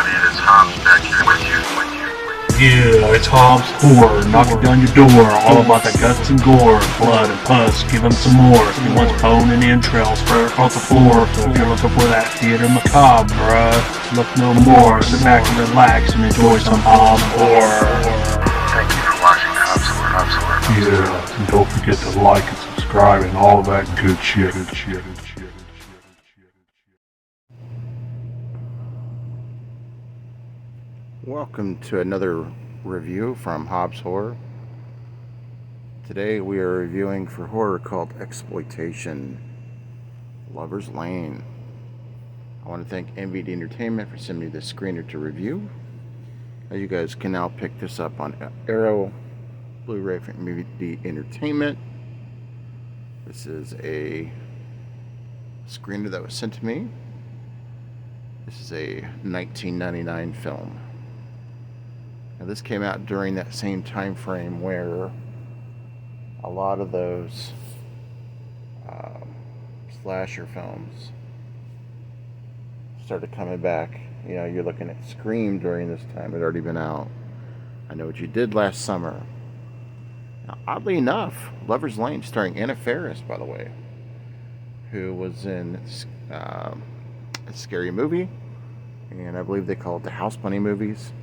everybody, it is Hobbs back here with you. Yeah, it's Hobbs Horror, knocking down your door, all about the guts and gore, blood and pus, give him some more. He wants bone and entrails spread across the floor, so if you're looking for that theater macabre, look no more. Sit back and relax and enjoy some Hobbs Horror. Thank you for watching Hobbs Horror. Yeah, and don't forget to like and subscribe and all that good shit. Welcome to another review from Hobbs Horror. Today we are reviewing for horror called Exploitation, Lover's Lane. I want to thank MVD Entertainment for sending me this screener to review. You guys can now pick this up on Arrow, Blu-ray from MVD Entertainment. This is a screener that was sent to me. This is a 1999 film. Now, this came out during that same time frame where a lot of those slasher films started coming back. You know, you're looking at Scream during this time. It had already been out. I Know What You Did Last Summer. Now, oddly enough, Lover's Lane, starring Anna Faris, by the way, who was in a Scary Movie, and I believe they call it the House Bunny movies.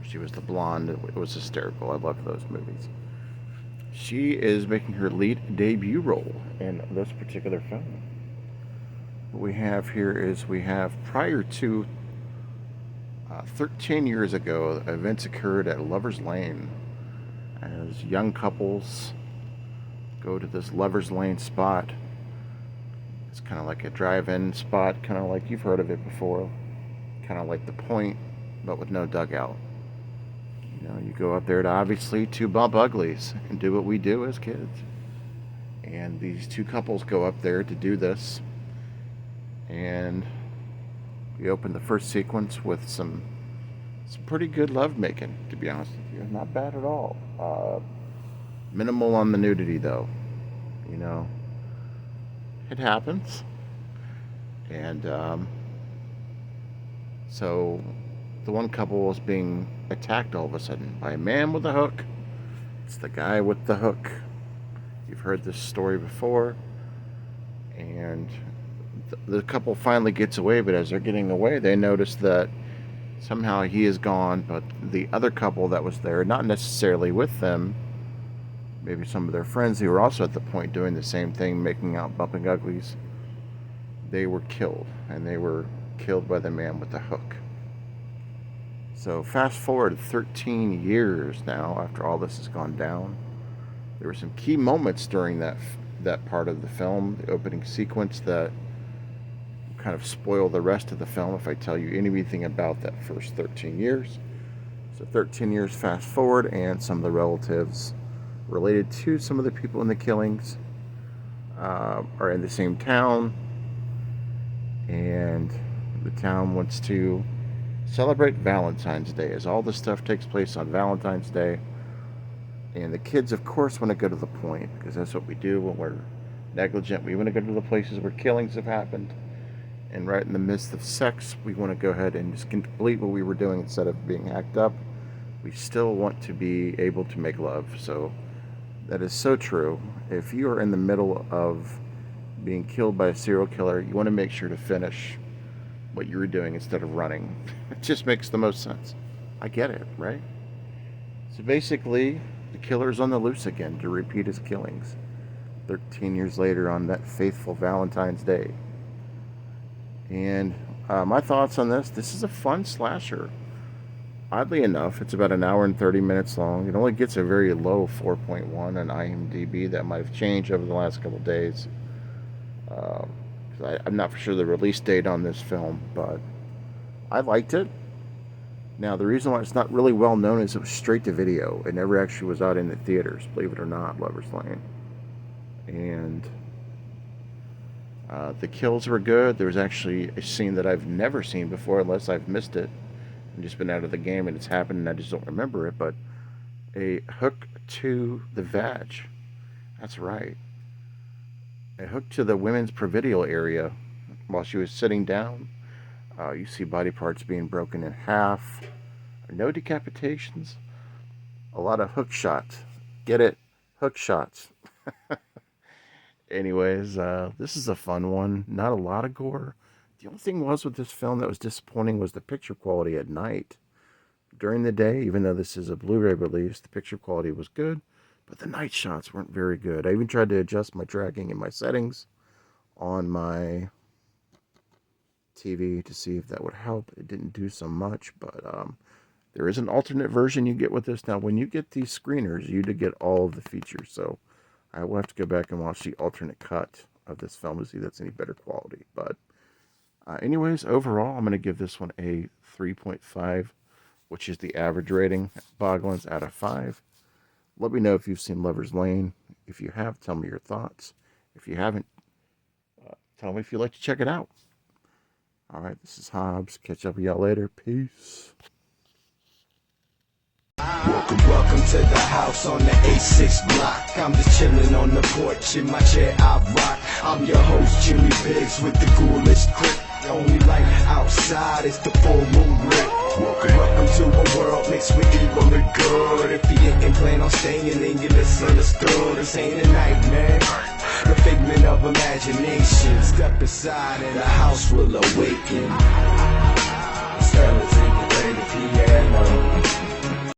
She was the blonde. It was hysterical. I loved those movies. She is making her lead debut role in this particular film. What we have here is prior to 13 years ago, events occurred at Lover's Lane as young couples go to this Lover's Lane spot. It's kind of like a drive-in spot, kind of like you've heard of it before, kind of like The Point, but with no dugout. You know, you go up there to bump uglies and do what we do as kids. And these two couples go up there to do this. And we open the first sequence with some pretty good lovemaking, to be honest with you. Not bad at all. Minimal on the nudity, though. You know, it happens. And so the one couple was being attacked all of a sudden by a man with a hook. It's the guy with the hook. You've heard this story before. And the couple finally gets away, but as they're getting away, they notice that somehow he is gone, but the other couple that was there, not necessarily with them, maybe some of their friends who were also at the point doing the same thing, making out bumping uglies, they were killed, and they were killed by the man with the hook. So fast forward 13 years now after all this has gone down. There were some key moments during that part of the film, the opening sequence, that kind of spoil the rest of the film if I tell you anything about that first 13 years. So 13 years fast forward, and some of the relatives related to some of the people in the killings are in the same town, and the town wants to celebrate Valentine's Day, as all this stuff takes place on Valentine's Day. And the kids, of course, want to go to the point, because that's what we do when we're negligent. We want to go to the places where killings have happened. And right in the midst of sex, we want to go ahead and just complete what we were doing instead of being hacked up. We still want to be able to make love. So that is so true. If you are in the middle of being killed by a serial killer, you want to make sure to finish what you were doing instead of running. It just makes the most sense. I get it, right? So basically, the killer's on the loose again to repeat his killings 13 years later on that faithful Valentine's Day. And my thoughts on this is a fun slasher. Oddly enough, it's about an hour and 30 minutes long. It only gets a very low 4.1 on IMDb. That might have changed over the last couple of days. I'm not for sure the release date on this film, but I liked it. Now, the reason why it's not really well known is it was straight to video. It never actually was out in the theaters, believe it or not, Lover's Lane. And the kills were good. There was actually a scene that I've never seen before, unless I've missed it. I've just been out of the game and it's happened and I just don't remember it, but a hook to the vag. That's right. A hook to the women's providial area while she was sitting down. You see body parts being broken in half. No decapitations. A lot of hook shots. Get it? Hook shots. Anyways, this is a fun one. Not a lot of gore. The only thing was with this film that was disappointing was the picture quality at night. During the day, even though this is a Blu-ray release, the picture quality was good, but the night shots weren't very good. I even tried to adjust my tracking and my settings on my TV to see if that would help. It didn't do so much, but there is an alternate version you get with this. Now, when you get these screeners, you do get all of the features, so I will have to go back and watch the alternate cut of this film to see if that's any better quality. But anyways, overall, I'm going to give this one a 3.5, which is the average rating. Boglins out of 5. Let me know if you've seen Lover's Lane. If you have, tell me your thoughts. If you haven't, tell me if you'd like to check it out. All right, this is Hobbs. Catch up with y'all later. Peace. Welcome to the house on the A6 block. I'm just chilling on the porch in my chair I rock. I'm your host Jimmy Biggs with the ghoulish clip. The only light outside is the full moon grip. Welcome to a world mixed with evil and good. If you ain't plan on staying, then you misunderstood. This ain't a nightmare, the figment of imagination. Step aside and the house will awaken. Stella's in the piano.